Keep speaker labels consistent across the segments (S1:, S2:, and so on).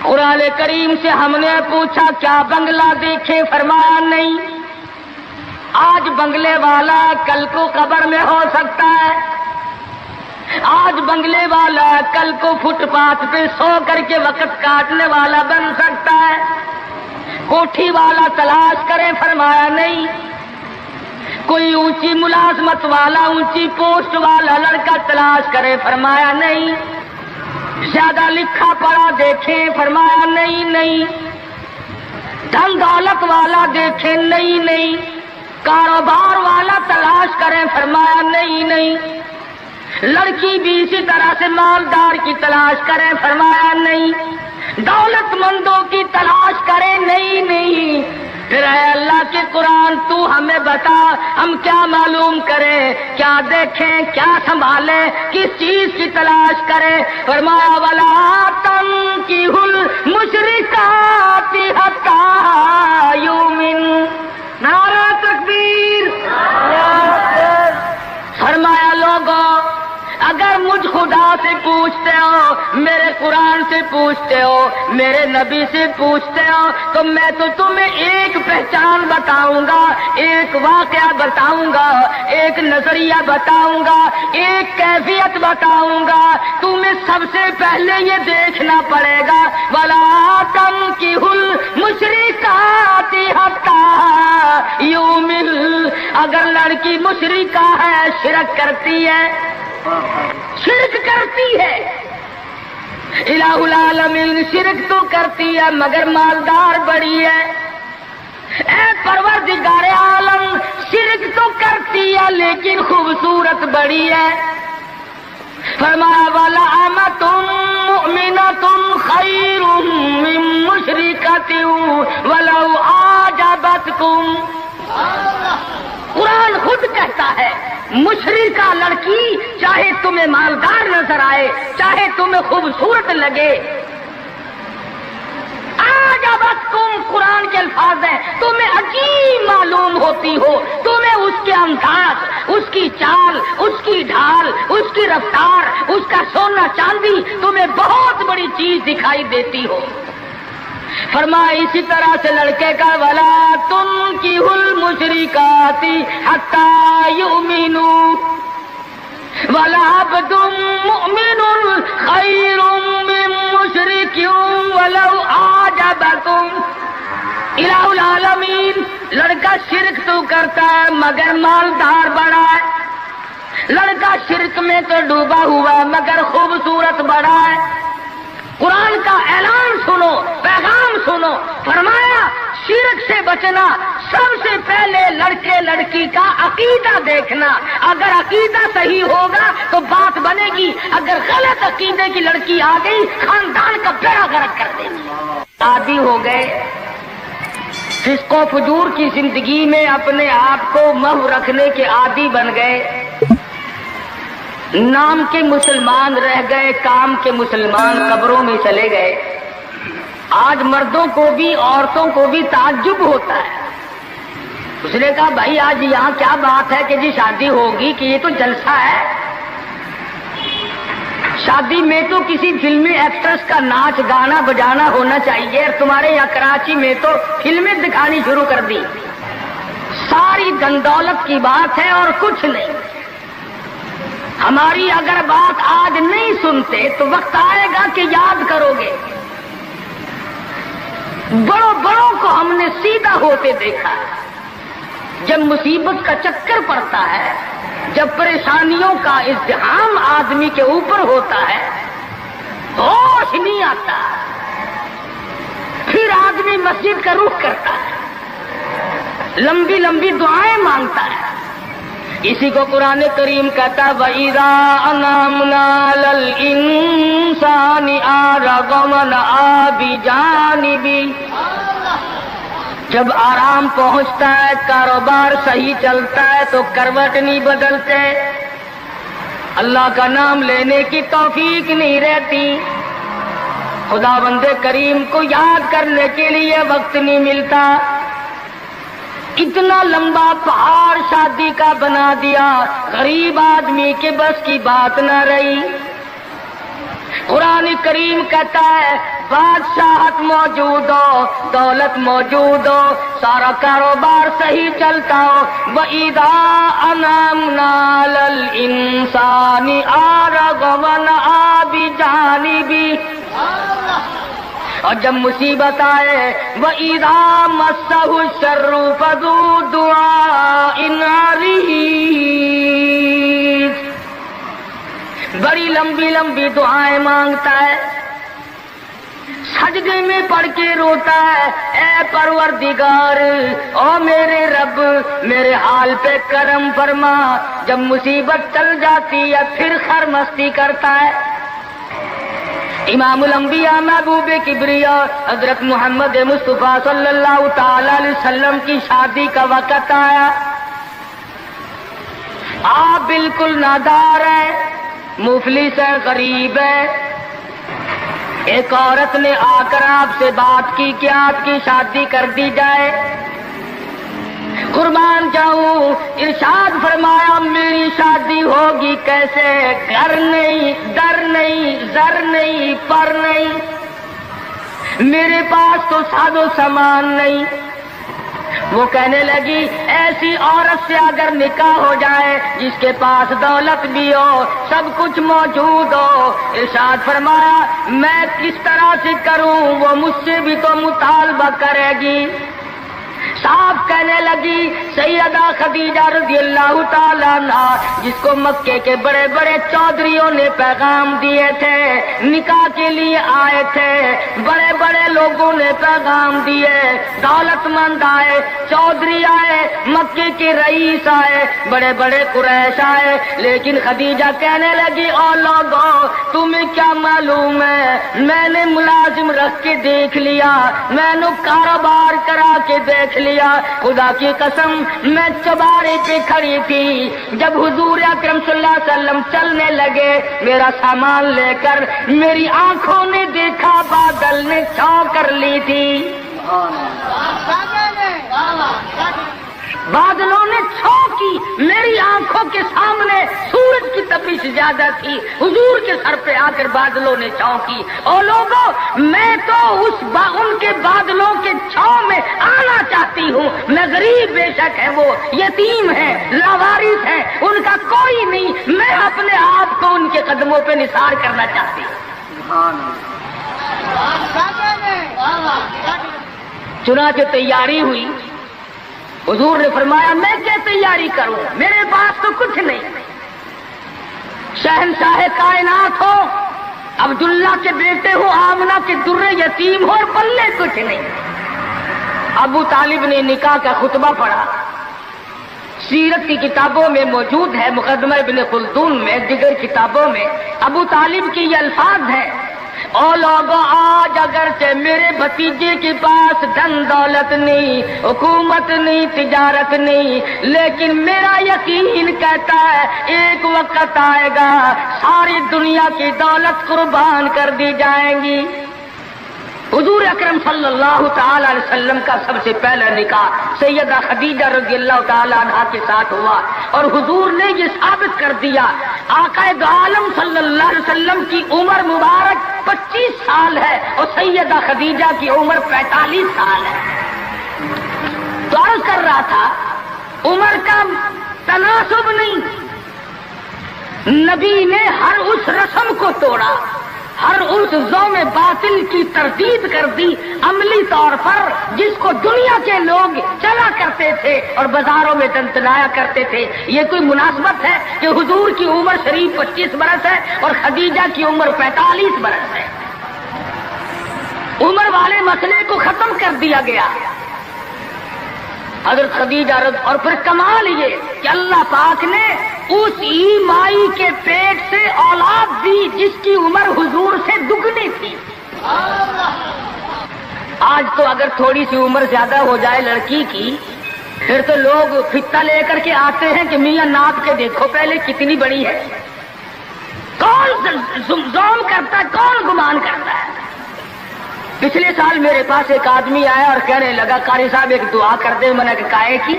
S1: قرآن کریم سے ہم نے پوچھا کیا بنگلہ دیکھے؟ فرمایا نہیں۔ آج بنگلے والا کل کو قبر میں ہو سکتا ہے، آج بنگلے والا کل کو فٹ پاتھ پہ سو کر کے وقت کاٹنے والا بن سکتا ہے۔ کوٹھی والا تلاش کرے؟ فرمایا نہیں۔ کوئی اونچی ملازمت والا، اونچی پوسٹ والا لڑکا تلاش کرے؟ فرمایا نہیں۔ زیادہ لکھا پڑھا دیکھیں؟ فرمایا نہیں۔ دھن دولت والا دیکھیں؟ نہیں۔ کاروبار والا تلاش کریں؟ فرمایا نہیں۔ لڑکی بھی اسی طرح سے مالدار کی تلاش کریں؟ فرمایا نہیں۔ دولت مندوں کی تلاش کریں؟ نہیں۔ پھر اے اللہ کے قرآن تو ہمیں بتا، ہم کیا معلوم کریں، کیا دیکھیں، کیا سنبھالیں، کس چیز کی تلاش کریں؟ فرمایا وَلَا تَنكِحُوا الْمُشْرِكَاتِ حَتَّىٰ يُؤْمِنْ۔ نعرہ تکبیر! فرمایا لوگوں، اگر مجھ خدا سے پوچھتے ہو، میرے قرآن سے پوچھتے ہو، میرے نبی سے پوچھتے ہو، تو میں تو تمہیں ایک پہچان بتاؤں گا، ایک واقعہ بتاؤں گا، ایک نظریہ بتاؤں گا، ایک کیفیت بتاؤں گا۔ تمہیں سب سے پہلے یہ دیکھنا پڑے گا وَلَا تَنكِحُوا الْمُشْرِكَاتِ حَتَّىٰ يُؤْمِنْ۔ اگر لڑکی مشرکہ ہے، شرک کرتی ہے، الہ العالمین شرک تو کرتی ہے مگر مالدار بڑی ہے۔ اے پروردگار عالم، شرک تو کرتی ہے لیکن خوبصورت بڑی ہے۔ فرمایا وَلَأَمَةٌ مُؤْمِنَةٌ خَيْرٌ مِّن مُّشْرِكَةٍ وَلَوْ أَعْجَبَتْكُمْ۔ قرآن خود کہتا ہے مشرکہ لڑکی چاہے تمہیں مالدار نظر آئے، چاہے تمہیں خوبصورت لگے، آجابتکم، قرآن کے الفاظ ہیں، تمہیں عجیب معلوم ہوتی ہو، تمہیں اس کے انداز، اس کی چال، اس کی ڈھال، اس کی رفتار، اس کا سونا چاندی تمہیں بہت بڑی چیز دکھائی دیتی ہو۔ فرمایا اسی طرح سے لڑکے کا وَلَا تُنكِحُوا الْمُشْرِكَاتِ حَتَّىٰ يُؤْمِنُوا وَلَعَبْدٌ مُؤْمِنٌ خَيْرٌ مِّن مُّشْرِكٍ وَلَوْ أَعْجَبَكُمْ۔ الہ العالمین، لڑکا شرک تو کرتا ہے مگر مالدار بڑا ہے، لڑکا شرک میں تو ڈوبا ہوا مگر خوبصورت بڑا ہے۔ قرآن کا اعلان سنو، پیغام سنو، فرمایا شرک سے بچنا، سب سے پہلے لڑکے لڑکی کا عقیدہ دیکھنا، اگر عقیدہ صحیح ہوگا تو بات بنے گی، اگر غلط عقیدے کی لڑکی آ گئی خاندان کا بیڑا غرق کر دے گی۔ عادی ہو گئے فسق و فجور کی زندگی میں، اپنے آپ کو محو رکھنے کے عادی بن گئے، نام کے مسلمان رہ گئے، کام کے مسلمان قبروں میں چلے گئے۔ آج مردوں کو بھی عورتوں کو بھی تعجب ہوتا ہے۔ اس نے کہا بھائی آج یہاں کیا بات ہے کہ جی شادی ہوگی، کہ یہ تو جلسہ ہے، شادی میں تو کسی فلمی ایکٹریس کا ناچ گانا بجانا ہونا چاہیے، اور تمہارے یہاں کراچی میں تو فلمیں دکھانی شروع کر دی، ساری دن دولت کی بات ہے اور کچھ نہیں۔ ہماری اگر بات آج نہیں سنتے تو وقت آئے گا کہ یاد کرو گے، بڑوں کو ہم نے سیدھا ہوتے دیکھا ہے۔ جب مصیبت کا چکر پڑتا ہے، جب پریشانیوں کا ازدحام آدمی کے اوپر ہوتا ہے، ہوش نہیں آتا، پھر آدمی مسجد کا رخ کرتا ہے، لمبی لمبی دعائیں مانگتا ہے۔ اسی کو قرآن کریم کہتا ہے وَإِذَا أَنْعَمْنَا عَلَى الْإِنسَانِ أَعْرَضَ وَنَأَىٰ بِجَانِبِهِ۔ جب آرام پہنچتا ہے، کاروبار صحیح چلتا ہے تو کروٹ نہیں بدلتے، اللہ کا نام لینے کی توفیق نہیں رہتی، خدا بند کریم کو یاد کرنے کے لیے وقت نہیں ملتا، اتنا لمبا پہاڑ شادی کا بنا دیا، غریب آدمی کے بس کی بات نہ رہی۔ قرآن کریم کہتا ہے بادشاہت موجود ہو، دولت موجود ہو، سارا کاروبار صحیح چلتا ہو، وَإِذَا أَنَعْمْنَا عَلَى الْإِنسَانِ أَعْرَضَ وَنَأَىٰ بِجَانِبِهِ، اور جب مصیبت آئے وَإِذَا مَسَّهُ الشَّرُّ فَذُو دُعَاءٍ عَرِيضٍ، بڑی لمبی لمبی دعائیں مانگتا ہے، سجدے میں پڑھ کے روتا ہے، اے پروردگار، او میرے رب، میرے حال پہ کرم فرما۔ جب مصیبت چل جاتی ہے پھر خرمستی کرتا ہے۔ امام الانبیاء محبوب کبریا حضرت محمد مصطفیٰ صلی اللہ تعالی علیہ وسلم کی شادی کا وقت آیا، آپ بالکل نادار ہیں، مفلس ہے، غریب ہے۔ ایک عورت نے آ کر آپ سے بات کی کہ آپ کی شادی کر دی جائے۔ قربان جاؤں، ارشاد فرمایا میری شادی ہوگی کیسے؟ گھر نہیں، در نہیں، زر نہیں، پر نہیں، میرے پاس تو ساز و سامان نہیں۔ وہ کہنے لگی ایسی عورت سے اگر نکاح ہو جائے جس کے پاس دولت بھی ہو، سب کچھ موجود ہو، ارشاد فرمایا میں کس طرح سے کروں؟ وہ مجھ سے بھی تو مطالبہ کرے گی۔ صاحب کہنے لگی سیدہ خدیجہ رضی اللہ تعالیٰ عنہا، جس کو مکے کے بڑے بڑے چودھریوں نے پیغام دیے تھے، نکاح کے لیے آئے تھے، بڑے بڑے لوگوں نے پیغام دیے، دولت مند آئے، چودھری آئے، مکے کے رئیس آئے، بڑے بڑے قریش آئے، لیکن خدیجہ کہنے لگی او لوگوں تمہیں کیا معلوم ہے، میں نے ملازم رکھ کے دیکھ لیا، میں نے کاروبار کرا کے دیکھ لیا، خدا کی قسم میں چوبارے پہ کھڑی تھی، جب حضور اکرم صلی اللہ علیہ وسلم چلنے لگے میرا سامان لے کر، میری آنکھوں نے دیکھا بادل نے چھاؤں کر لی تھی، بادلوں نے چھاؤں کی، میری آنکھوں کے سامنے سورج کی تپش زیادہ تھی، حضور کے سر پہ آ کر بادلوں نے چھاؤں کی۔ اور لوگوں میں تو ان کے بادلوں کے چھاؤں میں آنا چاہتی ہوں، میں غریب بے شک ہے، وہ یتیم ہے، لاوارث ہے، ان کا کوئی نہیں، میں اپنے آپ کو ان کے قدموں پہ نثار کرنا چاہتی ہوں۔ چنانچہ تیاری ہوئی، حضور نے فرمایا میں کیا تیاری کروں، میرے پاس تو کچھ نہیں، شہنشاہ کائنات ہو، عبداللہ کے بیٹے ہو، آمنہ کے درے یتیم ہو، اور پلے کچھ نہیں۔ ابو طالب نے نکاح کا خطبہ پڑھا، سیرت کی کتابوں میں موجود ہے، مقدمہ ابن خلدون میں، دیگر کتابوں میں ابو طالب کی یہ الفاظ ہیں، او لوگوں آج اگرچہ میرے بھتیجے کے پاس دھن دولت نہیں، حکومت نہیں، تجارت نہیں، لیکن میرا یقین کہتا ہے ایک وقت آئے گا ساری دنیا کی دولت قربان کر دی جائیں گی۔ حضور اکرم صلی اللہ تعالی علیہ وسلم کا سب سے پہلا نکاح سیدہ خدیجہ رضی اللہ تعالی عنہا کے ساتھ ہوا، اور حضور نے یہ ثابت کر دیا آقا دو عالم صلی اللہ علیہ وسلم کی عمر مبارک 25 سال ہے اور سیدہ خدیجہ کی عمر 45 سال ہے۔ تو عرض کر رہا تھا عمر کا تناسب نہیں، نبی نے ہر اس رسم کو توڑا، ہر اس ذوم باطل کی تردید کر دی عملی طور پر، جس کو دنیا کے لوگ چلا کرتے تھے اور بازاروں میں تنتنایا کرتے تھے۔ یہ کوئی مناسبت ہے کہ حضور کی عمر شریف 25 برس ہے اور خدیجہ کی عمر 45 برس ہے؟ عمر والے مسئلے کو ختم کر دیا گیا۔ حضرت خدیجہ اور پھر کمال یہ کہ اللہ پاک نے اس ہی مائی کے پیٹ سے اولاد دی جس کی عمر حضور سے دگنی تھی۔ آج تو اگر تھوڑی سی عمر زیادہ ہو جائے لڑکی کی پھر تو لوگ فتہ لے کر کے آتے ہیں کہ میاں ناپ کے دیکھو پہلے کتنی بڑی ہے۔ کون زوم کرتا ہے، کون گمان کرتا ہے؟ پچھلے سال میرے پاس ایک آدمی آیا اور کہنے لگا قاری صاحب ایک دعا کر دیں، میں نے کہا کی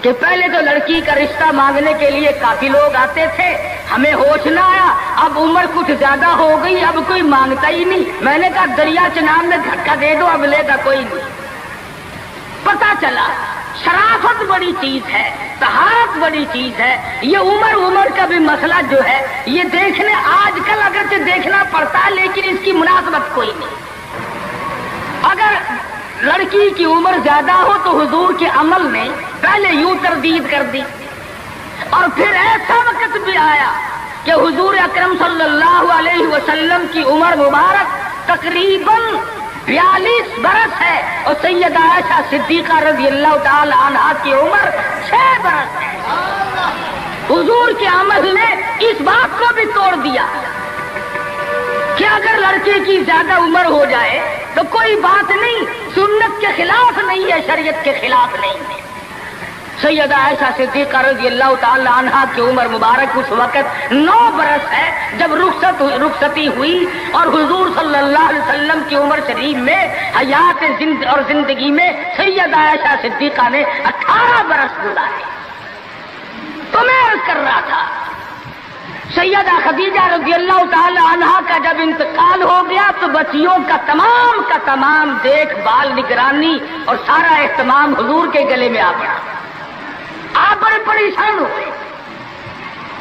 S1: کہ پہلے تو لڑکی کا رشتہ مانگنے کے لیے کافی لوگ آتے تھے، ہمیں ہوش نہ آیا، اب عمر کچھ زیادہ ہو گئی، اب کوئی مانگتا ہی نہیں۔ میں نے کہا دریا چنان میں دھکا دے دو، اب لے گا کوئی نہیں۔ پتا چلا شرافت بڑی چیز ہے، طہارت بڑی چیز ہے، یہ عمر کا بھی مسئلہ جو ہے یہ دیکھنے آج کل اگرچہ دیکھنا پڑتا ہے لیکن اس کی مناسبت کوئی نہیں۔ اگر لڑکی کی عمر زیادہ ہو تو حضور کے عمل نے پہلے یوں تردید کر دی، اور پھر ایسا وقت بھی آیا کہ حضور اکرم صلی اللہ علیہ وسلم کی عمر مبارک تقریباً 42 برس ہے، اور سیدہ عائشہ صدیقہ رضی اللہ تعالی عنہا کی عمر 6 برس ہے۔ حضور کے عمل نے اس بات کو بھی توڑ دیا کہ اگر لڑکے کی زیادہ عمر ہو جائے تو کوئی بات نہیں، سنت کے خلاف نہیں ہے، شریعت کے خلاف نہیں ہے۔ سیدہ عائشہ صدیقہ رضی اللہ تعالی عنہا کی عمر مبارک اس وقت 9 برس ہے جب رخصتی ہوئی، اور حضور صلی اللہ علیہ وسلم کی عمر شریف میں حیات اور زندگی میں سیدہ عائشہ صدیقہ نے 18 برس گزارے۔ تو میں عرض کر رہا تھا سیدہ خدیجہ رضی اللہ تعالی عنہا کا جب انتقال ہو گیا تو بچیوں کا تمام دیکھ بھال، نگرانی اور سارا اہتمام حضور کے گلے میں آ پڑا۔ آپ بڑے پریشان ہوئے،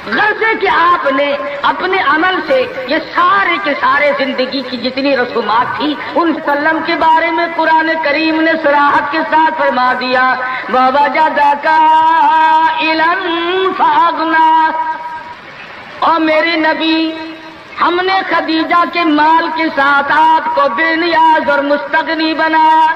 S1: غرضے کہ آپ نے اپنے عمل سے یہ سارے کے سارے زندگی کی جتنی رسومات تھی ان سلم کے بارے میں قرآن کریم نے صراحت کے ساتھ فرما دیا، وَوَجَدَكَ عَائِلًا فَأَغْنَىٰ۔ اور میرے نبی، ہم نے خدیجہ کے مال کے ساتھ آپ کو بے نیاز اور مستغنی بنایا۔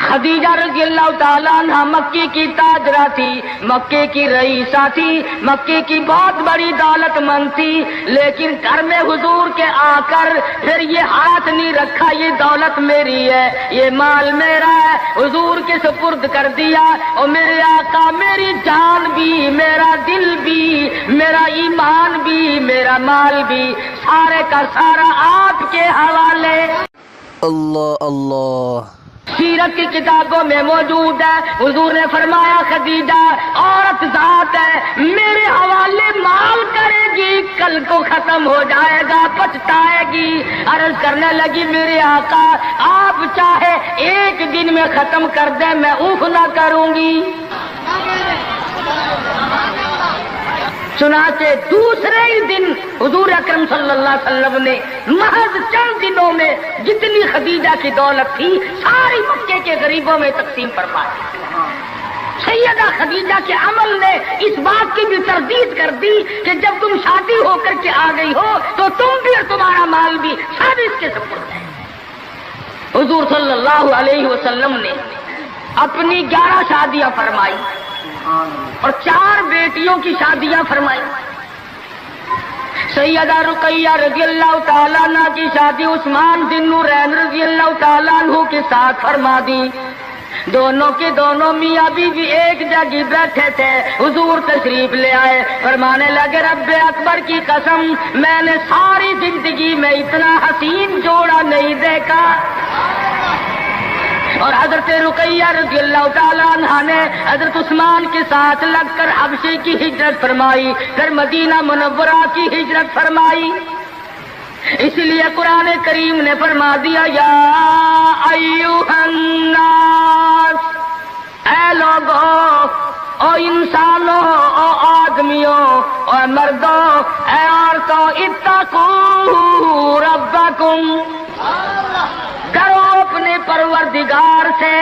S1: خدیجہ رضی اللہ تعالیٰ عنہ مکے کی تاجرہ تھی، مکے کی رئیسہ تھی، مکے کی بہت بڑی دولت مند تھی، لیکن گھر میں حضور کے آ کر پھر یہ ہاتھ نہیں رکھا یہ دولت میری ہے، یہ مال میرا ہے، حضور کے سپرد کر دیا۔ اور میرے آقا میری جان بھی، میرا دل بھی، میرا ایمان بھی، میرا مال بھی، سارے کا سارا آپ کے حوالے۔
S2: اللہ اللہ۔
S1: سیرت کی کتابوں میں موجود ہے، حضور نے فرمایا خدیجہ عورت ذات ہے، میرے حوالے مال کرے گی، کل کو ختم ہو جائے گا، پچھتائے گی۔ عرض کرنے لگی میرے آقا آپ چاہے ایک دن میں ختم کر دیں میں اوف نہ کروں گی۔ چنانچہ دوسرے ہی دن حضور اکرم صلی اللہ علیہ وسلم نے محض چند دنوں میں جتنی خدیجہ کی دولت تھی ساری مکے کے غریبوں میں تقسیم فرما دی۔ سیدہ خدیجہ کے عمل نے اس بات کی بھی تردید کر دی کہ جب تم شادی ہو کر کے آ گئی ہو تو تم بھی اور تمہارا مال بھی سب اس کے سپرد ہے۔ حضور صلی اللہ علیہ وسلم نے اپنی 11 شادیاں فرمائی اور 4 بیٹیوں کی شادیاں فرمائی۔ سیدہ رقیہ رضی اللہ تعالیٰ عنہ کی شادی عثمان بن نورین رضی اللہ تعالیٰ عنہ کے ساتھ فرما دی۔ دونوں کے دونوں میاں بیوی ایک جگہ بیٹھے تھے، حضور تشریف لے آئے، فرمانے لگے رب اکبر کی قسم میں نے ساری زندگی میں اتنا حسین جوڑا نہیں دیکھا۔ اور حضرت رقیہ رضی اللہ تعالیٰ عنہ نے حضرت عثمان کے ساتھ لگ کر حبشے کی ہجرت فرمائی، پھر مدینہ منورہ کی ہجرت فرمائی۔ اس لیے قرآن کریم نے فرما دیا یا ایھا الناس، اے لوگوں، او انسانوں، او آدمیوں، او مردوں، اے عورتوں، اتقوا ربکم، ڈرو اپنے پروردگار سے۔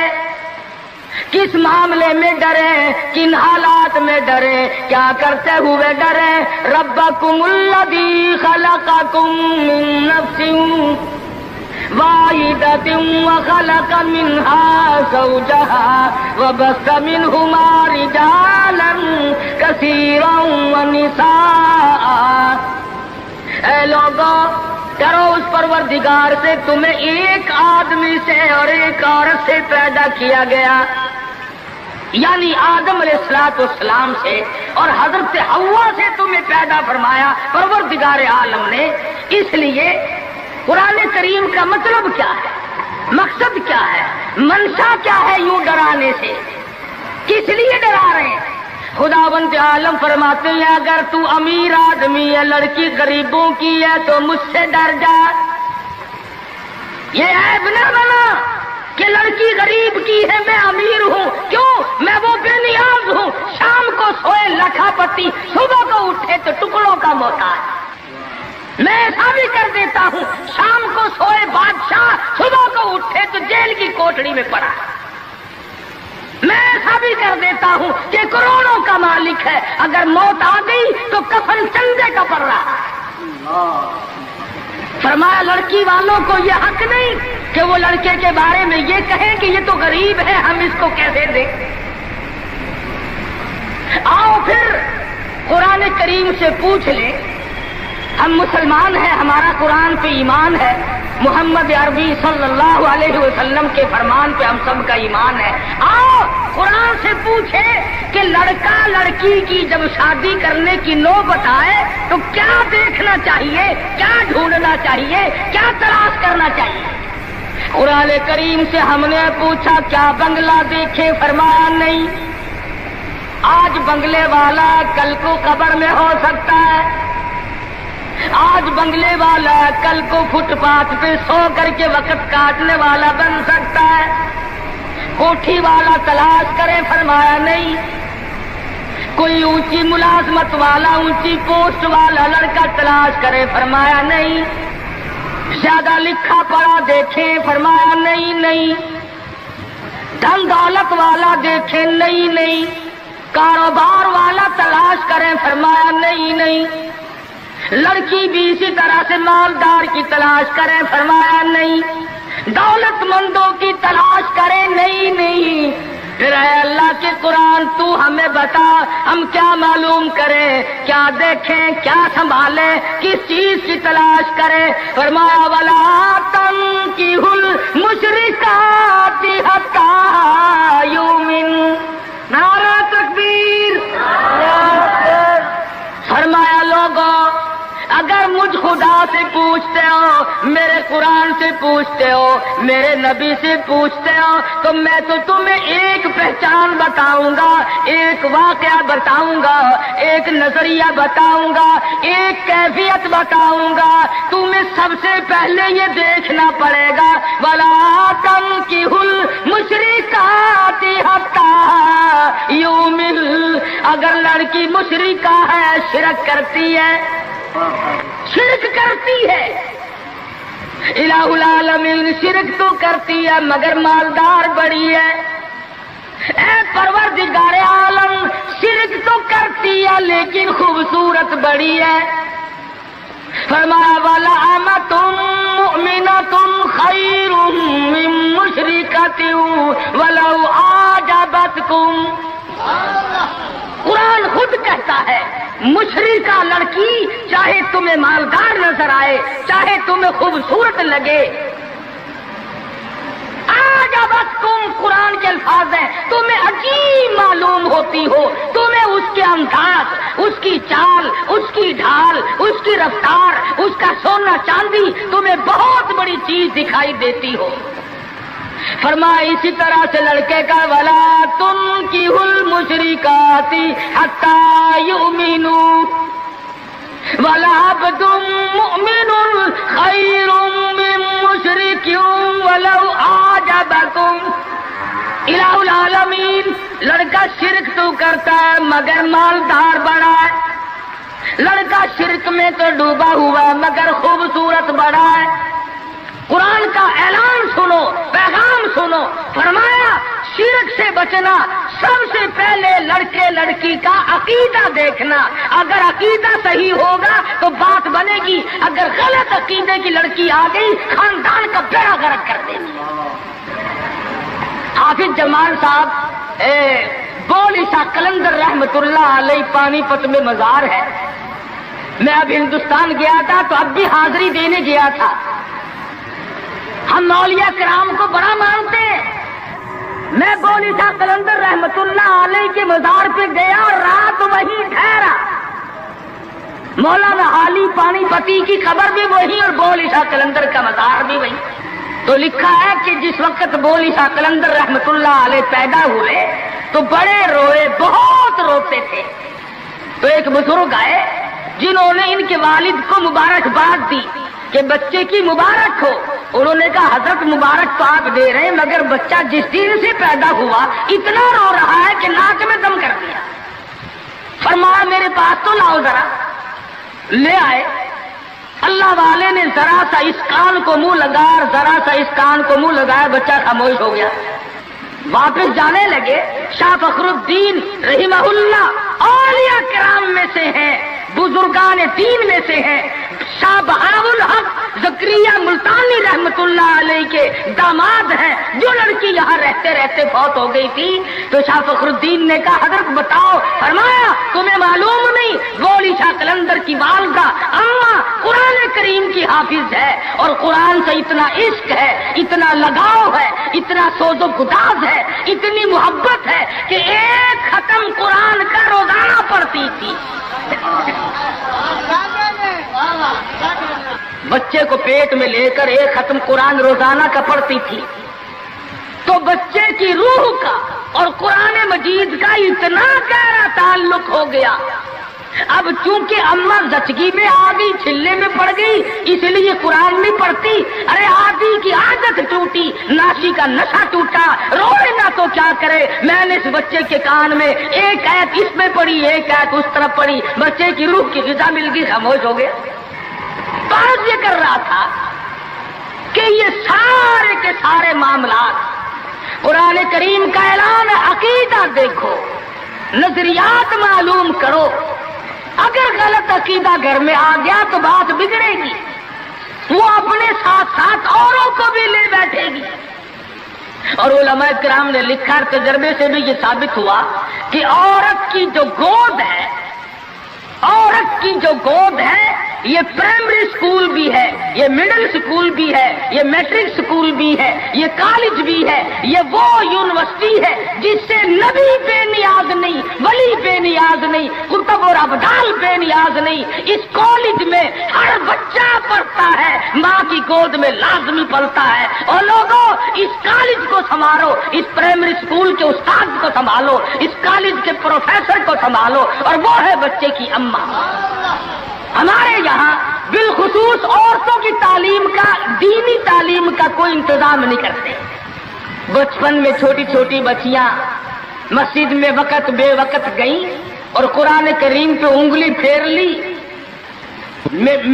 S1: کس معاملے میں ڈریں، کن حالات میں ڈریں، کیا کرتے ہوئے ڈریں؟ ربکم الذی خلقکم من نفس واحدۃ وخلق منها زوجها وبث منهما رجالا کثیرا ونساء۔ اے لوگوں، ڈرو اس پروردگار سے، تمہیں ایک آدمی سے اور ایک عورت سے پیدا کیا گیا، یعنی آدم علیہ السلام سے، اور حضرت حوا سے تمہیں پیدا فرمایا پروردگار عالم نے۔ اس لیے قرآن کریم کا مطلب کیا ہے، مقصد کیا ہے، منشا کیا ہے یوں ڈرانے سے؟ کس لیے ڈرا رہے ہیں؟ خداوند عالم فرماتے ہیں اگر تو امیر آدمی ہے، لڑکی غریبوں کی ہے تو مجھ سے ڈر جا۔ یہ عیب نہ بنا کہ لڑکی غریب کی ہے، میں امیر ہوں، کیوں؟ میں وہ بے نیاز ہوں، شام کو سوئے لکھا پتی، صبح کو اٹھے تو ٹکڑوں کا محتاج۔ میں ایسا بھی کر دیتا ہوں، شام کو سوئے بادشاہ، صبح کو اٹھے تو جیل کی کوٹڑی میں پڑا۔ میں ایسا بھی کر دیتا ہوں کہ کروڑوں کا مالک ہے، اگر موت آ گئی تو کفن چندے کا پڑ رہا۔ فرمایا لڑکی والوں کو یہ حق نہیں کہ وہ لڑکے کے بارے میں یہ کہیں کہ یہ تو غریب ہے، ہم اس کو کیسے دیں۔ آؤ پھر قرآن کریم سے پوچھ لیں، ہم مسلمان ہیں، ہمارا قرآن پہ ایمان ہے، محمد عربی صلی اللہ علیہ وسلم کے فرمان پہ ہم سب کا ایمان ہے۔ آؤ قرآن سے پوچھے کہ لڑکا لڑکی کی جب شادی کرنے کی نوبت آئے تو کیا دیکھنا چاہیے، کیا ڈھونڈنا چاہیے، کیا تلاش کرنا چاہیے۔ قرآن کریم سے ہم نے پوچھا کیا بنگلہ دیکھے؟ فرمایا نہیں۔ آج بنگلے والا کل کو قبر میں ہو سکتا ہے، آج بنگلے والا کل کو فٹ پاتھ پہ سو کر کے وقت کاٹنے والا بن سکتا ہے۔ کوٹھی والا تلاش کرے؟ فرمایا نہیں۔ کوئی اونچی ملازمت والا، اونچی پوسٹ والا لڑکا تلاش کرے؟ فرمایا نہیں۔ زیادہ لکھا پڑھا دیکھیں؟ فرمایا نہیں۔ دھن دولت والا دیکھیں؟ نہیں۔ کاروبار والا تلاش کریں؟ فرمایا نہیں۔ لڑکی بھی اسی طرح سے مالدار کی تلاش کریں؟ فرمایا نہیں۔ دولت مندوں کی تلاش کریں؟ نہیں۔ پھر اے اللہ کے قرآن تو ہمیں بتا، ہم کیا معلوم کریں، کیا دیکھیں، کیا سنبھالیں، کس چیز کی تلاش کریں؟ فرمایا وَلَا تَنكِحُوا الْمُشْرِكَاتِ حَتَّىٰ يُؤْمِنَّ۔ نعرہ تکبیر! فرمایا لوگوں اگر مجھ خدا سے پوچھتے ہو، میرے قرآن سے پوچھتے ہو، میرے نبی سے پوچھتے ہو تو میں تو تمہیں ایک پہچان بتاؤں گا، ایک واقعہ بتاؤں گا، ایک نظریہ بتاؤں گا، ایک کیفیت بتاؤں گا۔ تمہیں سب سے پہلے یہ دیکھنا پڑے گا وَلَا تَنكِحُوا الْمُشْرِكَاتِ حَتَّىٰ يُؤْمِنَّ۔ اگر لڑکی مشرکہ ہے، شرک کرتی ہے، الہ العالمین شرک تو کرتی ہے مگر مالدار بڑی ہے۔ اے پروردگار عالم شرک تو کرتی ہے لیکن خوبصورت بڑی ہے۔ فرمایا وَلَأَمَةٌ مُؤْمِنَةٌ خَيْرٌ مِّن مُشْرِكَةٍ وَلَوْ أَعْجَبَتْكُمْ۔ قرآن خود کہتا ہے مشرکہ لڑکی چاہے تمہیں مالدار نظر آئے، چاہے تمہیں خوبصورت لگے، آجابتکم قرآن کے الفاظ ہیں، تمہیں عجیب معلوم ہوتی ہو، تمہیں اس کے انداز، اس کی چال، اس کی ڈھال، اس کی رفتار، اس کا سونا چاندی تمہیں بہت بڑی چیز دکھائی دیتی ہو۔ فرمایا اسی طرح سے لڑکے کا وَلَا تُنكِحُوا الْمُشْرِكَاتِ حَتَّىٰ يُؤْمِنُوا وَلَعَبْدٌ مُؤْمِنٌ خَيْرٌ مِّن مُّشْرِكٍ وَلَوْ أَعْجَبَكُمْ۔ الہ العالمین لڑکا شرک تو کرتا ہے مگر مالدار بڑا ہے، لڑکا شرک میں تو ڈوبا ہوا مگر خوبصورت بڑا ہے۔ قرآن کا اعلان سنو، پیغام سنو، فرمایا شرک سے بچنا، سب سے پہلے لڑکے لڑکی کا عقیدہ دیکھنا، اگر عقیدہ صحیح ہوگا تو بات بنے گی، اگر غلط عقیدے کی لڑکی آ گئی خاندان کا بیڑا غرق کر دے گی۔ حافظ جمال صاحب بول عیسیٰ قلندر رحمت اللہ علیہ پانی پت میں مزار ہے، میں اب ہندوستان گیا تھا تو اب بھی حاضری دینے گیا تھا۔ ہم اولیاء کرام کو بڑا مانتے ہیں، میں بول عیسیٰ قلندر رحمت اللہ علیہ کے مزار پہ گیا اور رات وہیں ٹھہرا۔ مولانا حالی پانی پتی کی قبر بھی وہی اور بول عیسیٰ قلندر کا مزار بھی وہی۔ تو لکھا ہے کہ جس وقت بول عیسیٰ قلندر رحمت اللہ علیہ پیدا ہوئے تو بڑے روئے، بہت روتے تھے۔ تو ایک بزرگ آئے جنہوں نے ان کے والد کو مبارکباد دی کہ بچے کی مبارک ہو۔ انہوں نے کہا حضرت مبارک تو آپ دے رہے ہیں، مگر بچہ جس دن سے پیدا ہوا اتنا رو رہا ہے کہ ناک میں دم کر دیا۔ فرمایا میرے پاس تو لاؤ ذرا۔ لے آئے۔ اللہ والے نے ذرا سا اس کان کو منہ لگایا، ذرا سا اس کان کو منہ لگایا، بچہ خاموش ہو گیا۔ واپس جانے لگے۔ شاہ فخر الدین رحمہ اللہ اولیاء کرام میں سے ہیں، بزرگان دین میں سے ہیں۔ شاہ بہاء الحق زکریا ملتانی رحمت اللہ علیہ کے داماد ہیں۔ جو لڑکی یہاں رہتے رہتے فوت ہو گئی تھی تو شاہ فخر الدین نے کہا حضرت بتاؤ۔ فرمایا تمہیں معلوم نہیں، گولی شاہ قلندر کی والدہ اماں قرآن کریم کی حافظ ہے، اور قرآن سے اتنا عشق ہے، اتنا لگاؤ ہے، اتنا سوز و گداز ہے، اتنی محبت ہے کہ ایک ختم قرآن کا روزانہ پڑھتی تھی۔ بچے کو پیٹ میں لے کر ایک ختم قرآن روزانہ کا پڑھتی تھی۔ تو بچے کی روح کا اور قرآن مجید کا اتنا گہرا تعلق ہو گیا۔ اب چونکہ اماں زچگی میں آ گئی، چھلے میں پڑ گئی، اس لیے قرآن نہیں پڑھتی۔ ارے آدھی کی عادت ٹوٹی، ناشی کا نشہ ٹوٹا، روئے نہ تو کیا کرے۔ میں نے اس بچے کے کان میں ایک آیت اس میں پڑھی، ایک آیت اس طرف پڑھی، بچے کی روح کی غذا مل گئی، خاموش ہو گیا۔ بات یہ کر رہا تھا کہ یہ سارے کے سارے معاملات قرآن کریم کا اعلان ہے۔ عقیدہ دیکھو، نظریات معلوم کرو۔ اگر غلط عقیدہ گھر میں آ گیا تو بات بگڑے گی، وہ اپنے ساتھ ساتھ اوروں کو بھی لے بیٹھے گی۔ اور علماء کرام نے لکھا، تجربے سے بھی یہ ثابت ہوا کہ عورت کی جو گود ہے، عورت کی جو گود ہے، یہ پرائمری سکول بھی ہے، یہ مڈل سکول بھی ہے، یہ میٹرک سکول بھی ہے، یہ کالج بھی ہے، یہ وہ یونیورسٹی ہے جس سے نبی بے نیاز نہیں، ولی بے نیاز نہیں، کتب اور ابدال بے نیاز نہیں۔ اس کالج میں ہر بچہ پڑھتا ہے، ماں کی گود میں لازمی پلتا ہے۔ اور لوگوں، اس کالج کو سنبھالو، اس پرائمری سکول کے استاد کو سنبھالو، اس کالج کے پروفیسر کو سنبھالو، اور وہ ہے بچے کی اماں۔ ہمارے یہاں بالخصوص عورتوں کی تعلیم کا، دینی تعلیم کا کوئی انتظام نہیں کرتے۔ بچپن میں چھوٹی چھوٹی بچیاں مسجد میں وقت بے وقت گئیں اور قرآن کریم پہ انگلی پھیر لی،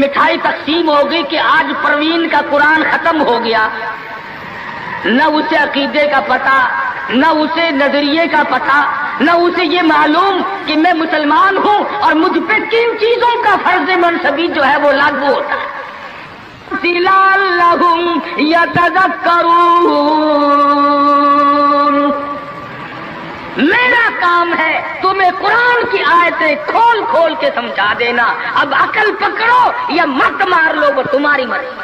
S1: مٹھائی تقسیم ہو گئی کہ آج پروین کا قرآن ختم ہو گیا۔ نہ اسے عقیدے کا پتہ، نہ اسے نظریے کا پتہ، نہ اسے یہ معلوم کہ میں مسلمان ہوں اور مجھ پہ کن چیزوں کا فرض منصبی جو ہے وہ لاگو ہوتا ہے۔ لعلہم یتذکرون، میرا کام ہے تمہیں قرآن کی آیتیں کھول کھول کے سمجھا دینا۔ اب عقل پکڑو یا مت مار لو، وہ تمہاری مرضی۔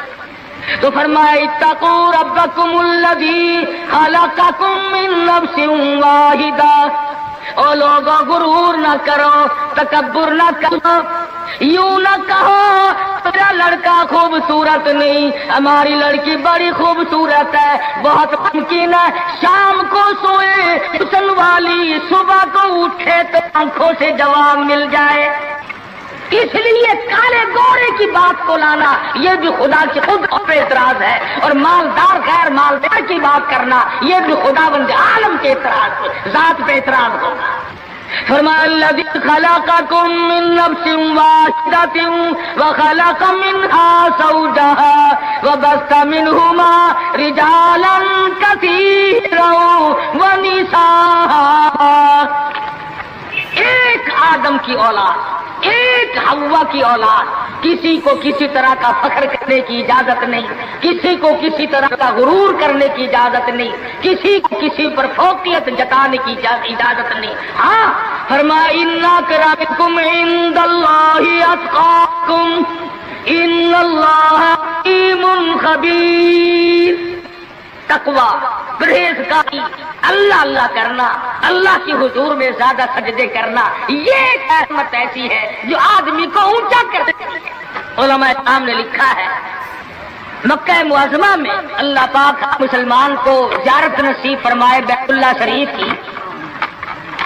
S1: تو فرمایا اتقوا ربکم الذی خلقکم من نفس واحدہ۔ او لوگوں، غرور نہ کرو، تکبر نہ کرو، یوں نہ کہو میرا لڑکا خوبصورت نہیں، ہماری لڑکی بڑی خوبصورت ہے، بہت ممکن ہے شام کو سوئے حسن والی، صبح کو اٹھے تو آنکھوں سے جواب مل جائے۔ اس لیے کالے گورے کی بات کو لانا یہ بھی خدا کی خود پہ اعتراض ہے، اور مالدار غیر مالدار کی بات کرنا یہ بھی خدا بند عالم کے اعتراض، ذات پہ اعتراض ہوگا۔ فرمایا الذی خلقکم من نفس واحدۃ وخلق منها زوجها وبث منهما رجالا کثیرا ونساء۔ ایک آدم کی اولاد، ایک حوا کی اولاد، کسی کو کسی طرح کا فخر کرنے کی اجازت نہیں، کسی کو کسی طرح کا غرور کرنے کی اجازت نہیں، کسی کو کسی پر فوقیت جتانے کی اجازت نہیں۔ ہاں فرمایا ان اکرمکم عند اللہ اتقاکم ان اللہ علیم خبیر۔ تقوی، پرہیزگاری، اللہ اللہ کرنا، اللہ کی حضور میں زیادہ سجدے کرنا، یہ ایک رحمت ایسی ہے جو آدمی کو اونچا کر دیتی ہے۔ علماء کرام نے لکھا ہے مکہ معظمہ میں اللہ پاک مسلمان کو زیارت نصیب فرمائے بیت اللہ شریف کی،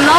S1: 9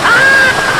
S1: 7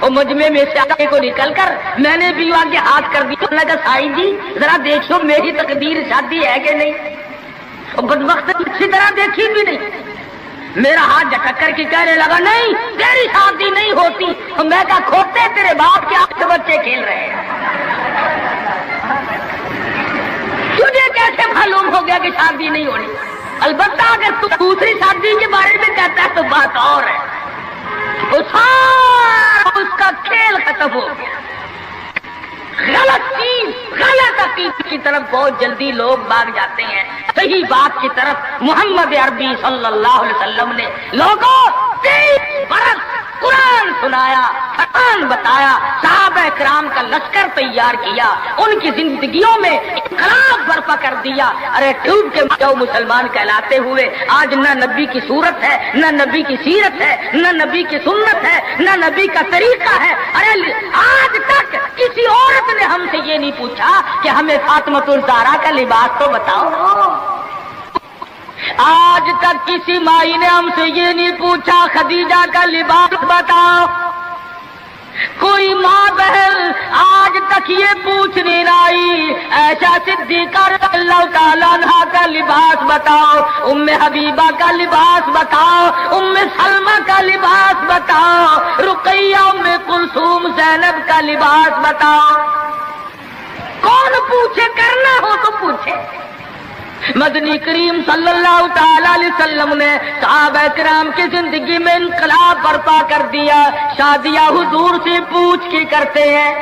S1: اور مجمع میں سے آگے کو نکل کر میں نے بھی آگے ہاتھ کر دیا. میں کہا سائی جی ذرا دیکھو میری تقدیر شادی ہے کہ نہیں. اور بدبخت اچھی طرح دیکھی بھی نہیں. میرا ہاتھ جھٹک کر کے کہنے لگا نہیں تیری شادی نہیں ہوتی. اور میں کہا کھوتے تیرے باپ کے 8 بچے کھیل رہے ہیں. تجھے کیسے معلوم ہو گیا کہ شادی نہیں ہونی؟ البتہ اگر تو دوسری شادی کے بارے میں کہتا ہے تو بات اور ہے. اس کا کھیل ختم ہو گیا. غلط چیز غلط عقیدے کی طرف بہت جلدی لوگ بھاگ جاتے ہیں. صحیح بات کی طرف محمد عربی صلی اللہ علیہ وسلم نے لوگوں 23 برس قرآن سنایا، قرآن بتایا، صحابہ کرام کا لشکر تیار کیا، ان کی زندگیوں میں انقلاب برپا کر دیا. ارے ٹوٹ کے جو مسلمان کہلاتے ہوئے آج نہ نبی کی صورت ہے، نہ نبی کی سیرت ہے، نہ نبی کی سنت ہے، نہ نبی کا طریقہ ہے. ارے آج تک کسی عورت نے ہم سے یہ نہیں پوچھا کہ ہمیں فاطمۃ الزہرا کا لباس تو بتاؤ. آج تک کسی مائی نے ہم سے یہ نہیں پوچھا خدیجہ کا لباس بتاؤ. کوئی ماں بہن آج تک یہ پوچھنے نہ آئی ایسا صدیقہ رضی اللہ تعالیٰ عنہا کا لباس بتاؤ، ام حبیبہ کا لباس بتاؤ، ام سلمہ کا لباس بتاؤ، رقیہ ام کلثوم زینب کا لباس بتاؤ. کون پوچھے؟ کرنا ہو تو پوچھے. مدنی کریم صلی اللہ تعالی علیہ وسلم نے صحابہ کرام کی زندگی میں انقلاب برپا کر دیا. شادیاں حضور سے پوچھ کے کرتے ہیں.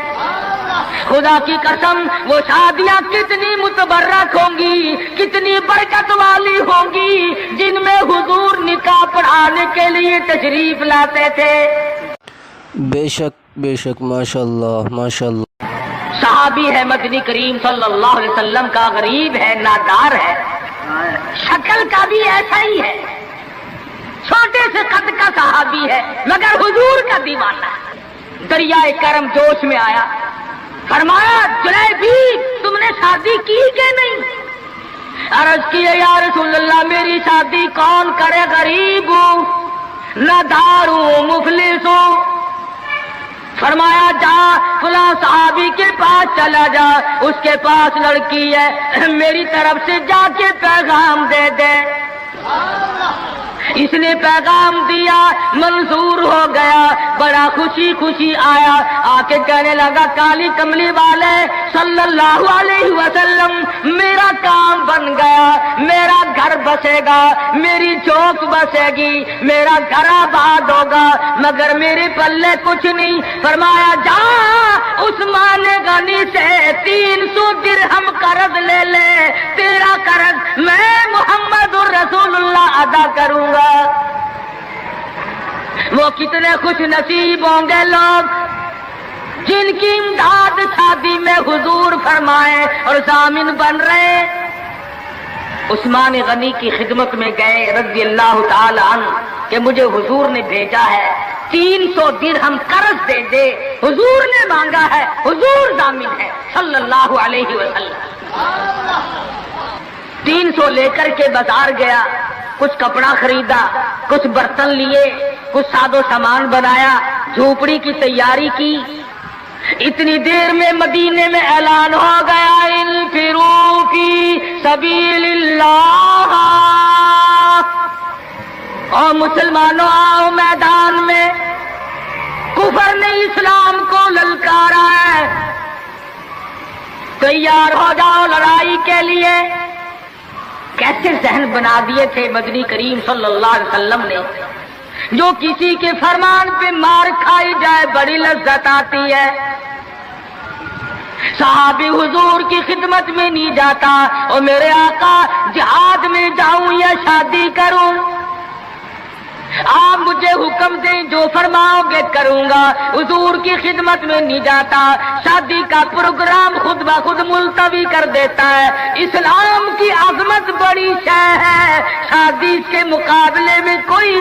S1: خدا کی قسم وہ شادیاں کتنی متبرک ہوں گی، کتنی برکت والی ہوں گی جن میں حضور نکاح پڑھانے کے لیے تشریف لاتے تھے.
S2: بے شک ماشاء اللہ.
S1: صحابی ہے مدنی کریم صلی اللہ علیہ وسلم کا، غریب ہے، نادار ہے، شکل کا بھی ایسا ہی ہے، چھوٹے سے قد کا صحابی ہے مگر حضور کا دیوانہ. دریائے کرم جوش میں آیا، فرمایا جلیبی تم نے شادی کی کہ نہیں؟ عرض کیے یا رسول اللہ میری شادی کون کرے، غریب ہوں، نادار ہوں، مفلس ہوں. فرمایا جا فلاں صحابی کے پاس چلا جا، اس کے پاس لڑکی ہے، میری طرف سے جا کے پیغام دے دے. اس نے پیغام دیا، منظور ہو گیا، بڑا خوشی خوشی آیا، آ کے کہنے لگا کالی کملی والے صلی اللہ علیہ وسلم میرا کام بن گیا، میرا گھر بسے گا، میری چوک بسے گی، میرا گھر آباد ہوگا، مگر میرے پلے کچھ نہیں. فرمایا جا عثمان غنی سے 300 درہم قرض لے لے، تیرا قرض میں محمد الرسول اللہ ادا کروں گا. وہ کتنے خوش نصیب ہوں گے لوگ جن کی امداد شادی میں حضور فرمائے اور ضامن بن رہے. عثمان غنی کی خدمت میں گئے رضی اللہ تعالی عنہ کہ مجھے حضور نے بھیجا ہے 300 درہم قرض دے دے. حضور نے مانگا ہے، حضور ضامن ہے صلی اللہ علیہ وسلم. 300 لے کر کے بازار گیا، کچھ کپڑا خریدا، کچھ برتن لیے، کچھ ساد و سامان بنایا، جھوپڑی کی تیاری کی. اتنی دیر میں مدینے میں اعلان ہو گیا انفروا فی سبیل اللہ، اور مسلمانوں آؤ میدان میں. کفر نے اسلام کو للکارا ہے، تیار ہو جاؤ لڑائی کے لیے. کیسے ذہن بنا دیے تھے مدنی کریم صلی اللہ علیہ وسلم نے. جو کسی کے فرمان پہ مار کھائی جائے بڑی لذت آتی ہے. صحابی حضور کی خدمت میں نہیں جاتا اور میرے آقا جہاد میں جاؤں یا شادی کروں، آپ مجھے حکم دیں جو فرماؤ گے کروں گا. حضور کی خدمت میں نہیں جاتا، شادی کا پروگرام خود بخود ملتوی کر دیتا ہے. اسلام کی عظمت بڑی شے ہے، شادی کے مقابلے میں کوئی